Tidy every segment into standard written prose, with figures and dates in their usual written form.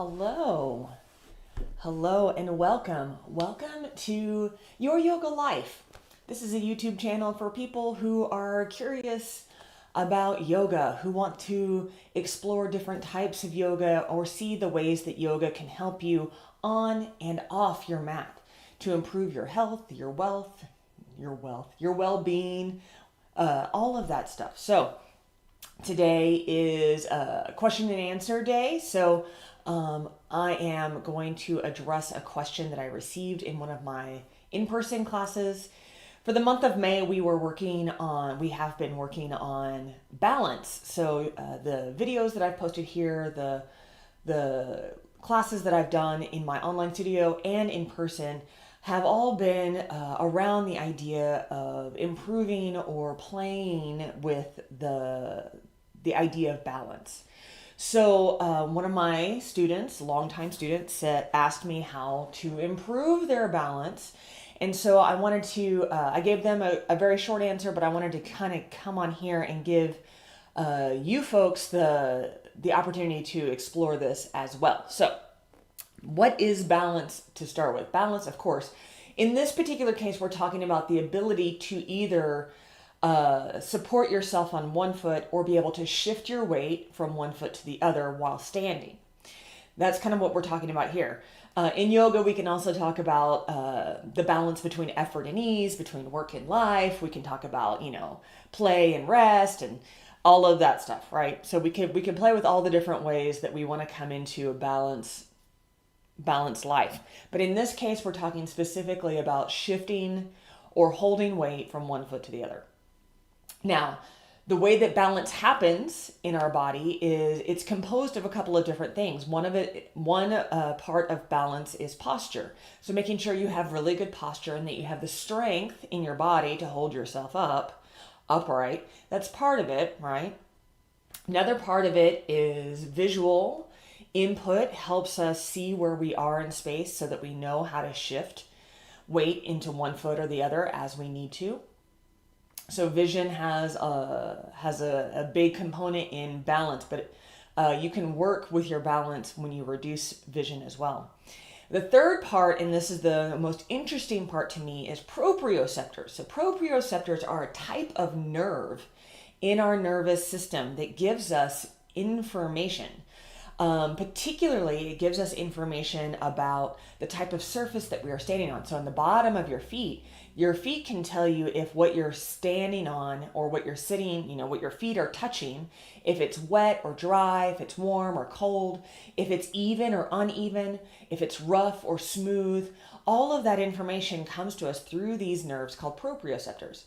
Hello. Hello and welcome. Welcome to Your Yoga Life. This is a YouTube channel for people who are curious about yoga, who want to explore different types of yoga or see the ways that yoga can help you on and off your mat to improve your health, your well-being, all of that stuff. So today is a question and answer day. So I am going to address a question that I received in one of my in-person classes. For the month of May, we have been working on balance. So the videos that I've posted here, the classes that I've done in my online studio and in person have all been around the idea of improving or playing with the idea of balance. So one of my students, longtime students, asked me how to improve their balance. And so I gave them a very short answer, but I wanted to kind of come on here and give you folks the opportunity to explore this as well. So what is balance to start with? Balance, of course, in this particular case, we're talking about the ability to either support yourself on one foot or be able to shift your weight from one foot to the other while standing. That's kind of what we're talking about here. In yoga, we can also talk about the balance between effort and ease, between work and life. We can talk about, play and rest and all of that stuff, right? So we can play with all the different ways that we want to come into a balanced life. But in this case, we're talking specifically about shifting or holding weight from one foot to the other. Now, the way that balance happens in our body is it's composed of a couple of different things. One part of balance is posture. So making sure you have really good posture and that you have the strength in your body to hold yourself upright. That's part of it, right? Another part of it is visual input helps us see where we are in space so that we know how to shift weight into one foot or the other as we need to. So vision has a big component in balance, but you can work with your balance when you reduce vision as well. The third part, and this is the most interesting part to me, is proprioceptors. So proprioceptors are a type of nerve in our nervous system that gives us information. Particularly, it gives us information about the type of surface that we are standing on. So on the bottom of your feet can tell you if what you're standing on or what you're sitting, what your feet are touching, if it's wet or dry, if it's warm or cold, if it's even or uneven, if it's rough or smooth. All of that information comes to us through these nerves called proprioceptors.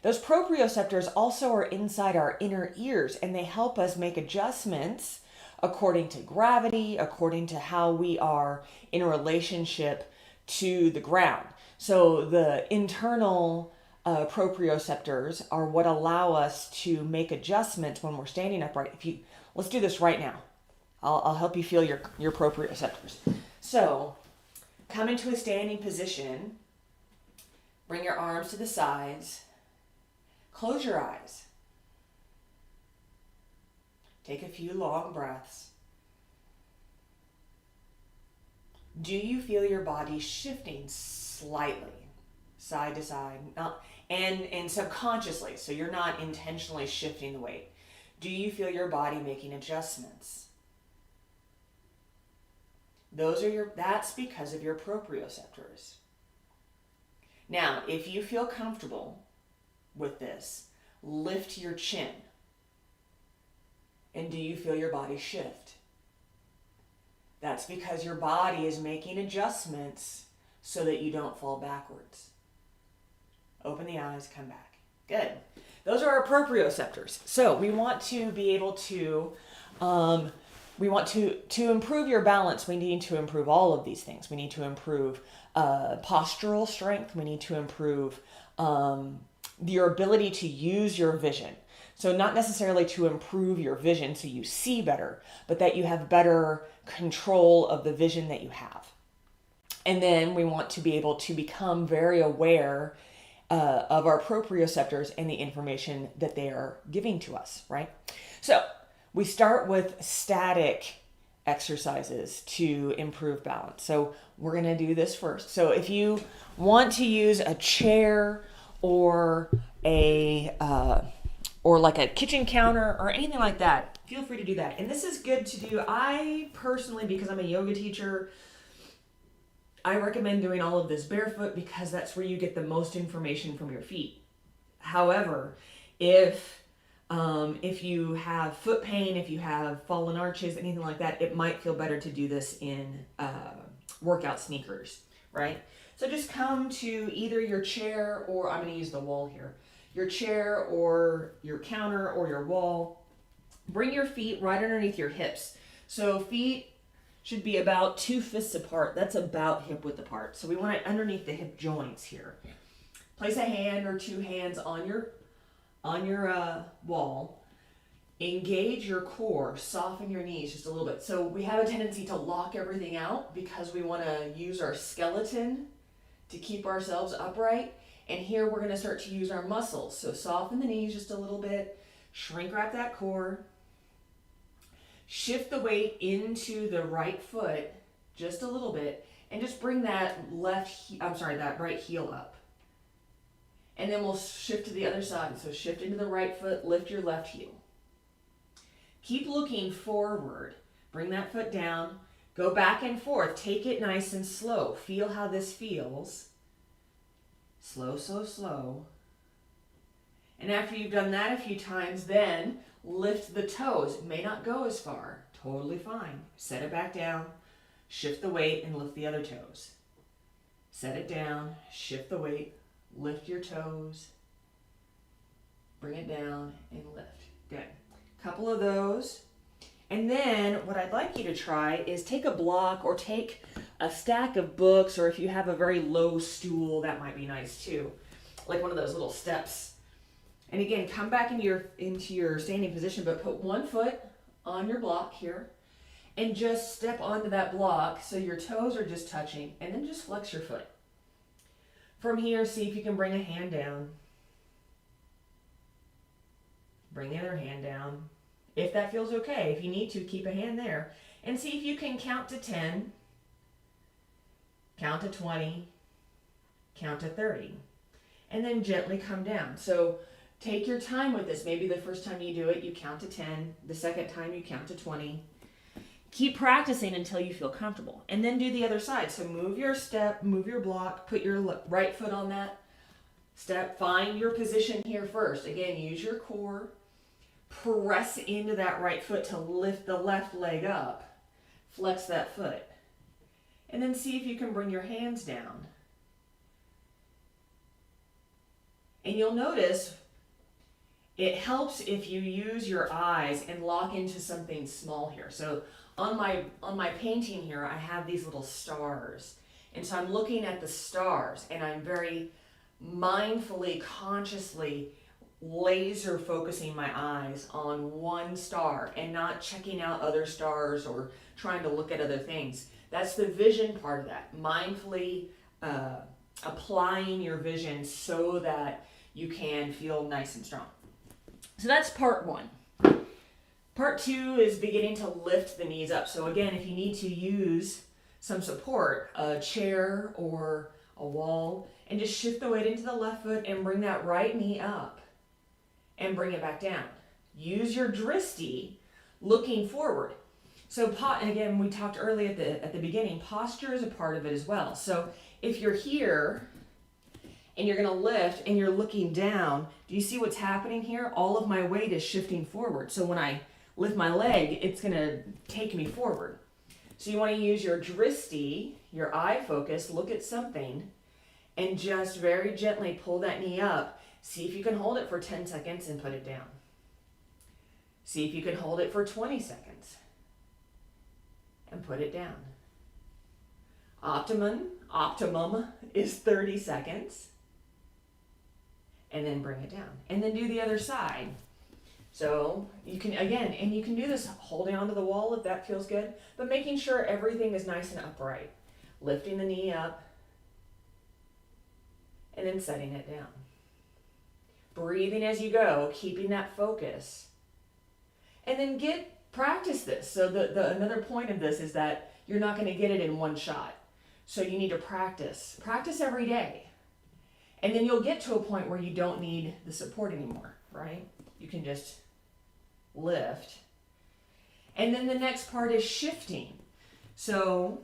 Those proprioceptors also are inside our inner ears, and they help us make adjustments according to gravity, according to how we are in a relationship to the ground. So the internal proprioceptors are what allow us to make adjustments when we're standing upright. Let's do this right now. I'll help you feel your proprioceptors. So come into a standing position. Bring your arms to the sides. Close your eyes. Take a few long breaths. Do you feel your body shifting slightly, side to side, and subconsciously, so you're not intentionally shifting the weight? Do you feel your body making adjustments? That's because of your proprioceptors. Now, if you feel comfortable with this, lift your chin. And do you feel your body shift? That's because your body is making adjustments so that you don't fall backwards. Open the eyes, come back. Good. Those are our proprioceptors. So we want to be able to, to improve your balance. We need to improve all of these things. We need to improve postural strength. We need to improve your ability to use your vision. So not necessarily to improve your vision so you see better, but that you have better control of the vision that you have. And then we want to be able to become very aware of our proprioceptors and the information that they are giving to us, right? So we start with static exercises to improve balance. So we're going to do this first. So if you want to use a chair or or like a kitchen counter or anything like that, feel free to do that. And this is good to do. I personally, because I'm a yoga teacher, I recommend doing all of this barefoot because that's where you get the most information from your feet. However, if you have foot pain, if you have fallen arches, anything like that, it might feel better to do this in workout sneakers, right? So just come to either your chair, or I'm going to use the wall here, your chair or your counter or your wall. Bring your feet right underneath your hips. So feet should be about 2 fists apart. That's about hip width apart. So we want it underneath the hip joints here. Place a hand or 2 hands on your wall. Engage your core, soften your knees just a little bit. So we have a tendency to lock everything out because we want to use our skeleton to keep ourselves upright. And here we're going to start to use our muscles. So soften the knees just a little bit, shrink wrap that core, shift the weight into the right foot just a little bit, and just bring that that right heel up. And then we'll shift to the other side. So shift into the right foot, lift your left heel. Keep looking forward. Bring that foot down. Go back and forth. Take it nice and slow. Feel how this feels. Slow, slow, slow. And after you've done that a few times, then lift the toes. It may not go as far. Totally fine. Set it back down. Shift the weight and lift the other toes. Set it down. Shift the weight. Lift your toes. Bring it down and lift. Good. Couple of those. And then what I'd like you to try is take a block or take a stack of books, or if you have a very low stool, that might be nice too. Like one of those little steps. And again, come back into your standing position, but put one foot on your block here and just step onto that block so your toes are just touching, and then just flex your foot. From here, see if you can bring a hand down. Bring the other hand down. If that feels okay, if you need to, keep a hand there. And see if you can count to 10, count to 20, count to 30. And then gently come down. So take your time with this. Maybe the first time you do it, you count to 10. The second time, you count to 20. Keep practicing until you feel comfortable. And then do the other side. So move your step, move your block, put your right foot on that step. Find your position here first. Again, use your core. Press into that right foot to lift the left leg up. Flex that foot. And then see if you can bring your hands down. And you'll notice it helps if you use your eyes and lock into something small here. So on my painting here, I have these little stars. And so I'm looking at the stars, and I'm very mindfully, consciously laser focusing my eyes on one star and not checking out other stars or trying to look at other things. That's the vision part of that. Mindfully applying your vision so that you can feel nice and strong. So that's part one. Part two is beginning to lift the knees up. So again, if you need to use some support, a chair or a wall, and just shift the weight into the left foot and bring that right knee up and bring it back down. Use your dristi looking forward. So and again, we talked early at the beginning, posture is a part of it as well. So if you're here and you're going to lift and you're looking down, do you see what's happening here? All of my weight is shifting forward. So when I lift my leg, it's going to take me forward. So you want to use your dristi, your eye focus, look at something, and just very gently pull that knee up. See if you can hold it for 10 seconds and put it down. See if you can hold it for 20 seconds and put it down. Optimum is 30 seconds. And then bring it down. And then do the other side. So you can, again, and you can do this holding onto the wall if that feels good, but making sure everything is nice and upright. Lifting the knee up and then setting it down. Breathing as you go, keeping that focus. And then get practice this. So another point of this is that you're not going to get it in one shot. So you need to practice. Practice every day. And then you'll get to a point where you don't need the support anymore, right? You can just lift. And then the next part is shifting. So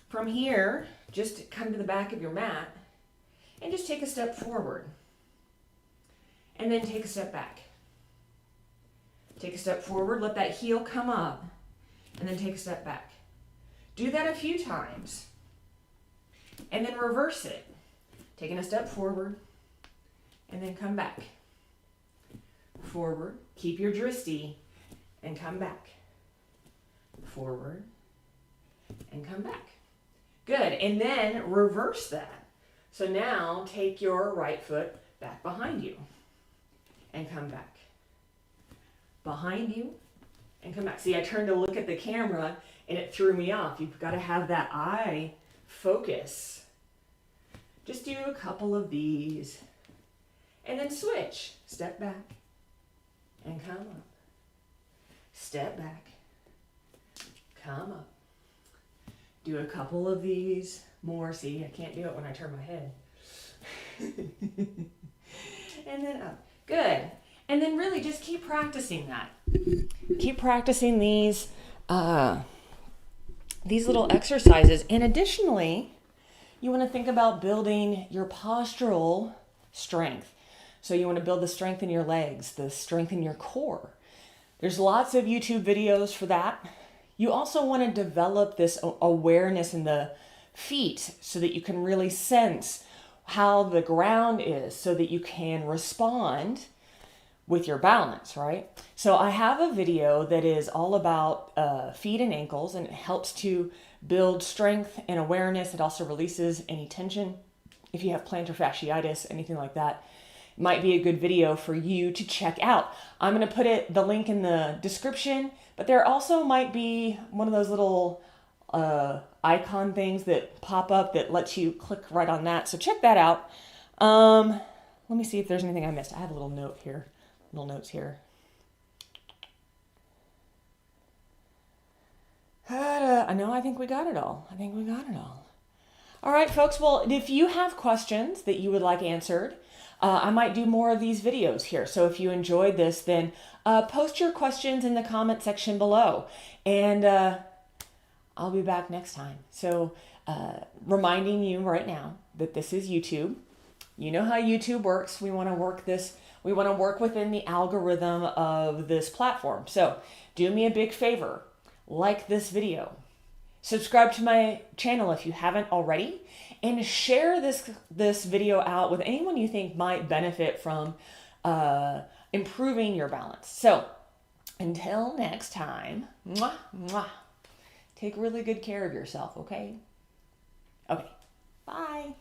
from here, just come to the back of your mat and just take a step forward. And then take a step back. Take a step forward, let that heel come up, and then take a step back. Do that a few times. And then reverse it. Taking a step forward, and then come back. Forward, keep your drishti, and come back. Forward, and come back. Good, and then reverse that. So now take your right foot back behind you, and come back. Behind you, and come back. See, I turned to look at the camera, and it threw me off. You've got to have that eye focus. Just do a couple of these. And then switch. Step back and come up. Step back. Come up. Do a couple of these more. See, I can't do it when I turn my head. And then up. Good. And then really just keep practicing that. Keep practicing these little exercises. And additionally, you want to think about building your postural strength. So you want to build the strength in your legs, the strength in your core. There's lots of YouTube videos for that. You also want to develop this awareness in the feet so that you can really sense how the ground is so that you can respond with your balance, right? So I have a video that is all about feet and ankles, and it helps to build strength and awareness. It also releases any tension. If you have plantar fasciitis, anything like that, it might be a good video for you to check out. I'm going to put the link in the description, but there also might be one of those little icon things that pop up that lets you click right on that. So check that out. Let me see if there's anything I missed. I have a little note here. Little notes here. I think we got it all. All right, folks. Well, if you have questions that you would like answered, I might do more of these videos here. So if you enjoyed this, then post your questions in the comment section below. And I'll be back next time. So reminding you right now that this is YouTube. You know how YouTube works. We want to work this. We want to work within the algorithm of this platform. So do me a big favor. Like this video. Subscribe to my channel if you haven't already. And share this video out with anyone you think might benefit from improving your balance. So until next time, mwah, mwah, take really good care of yourself, okay? Okay, bye.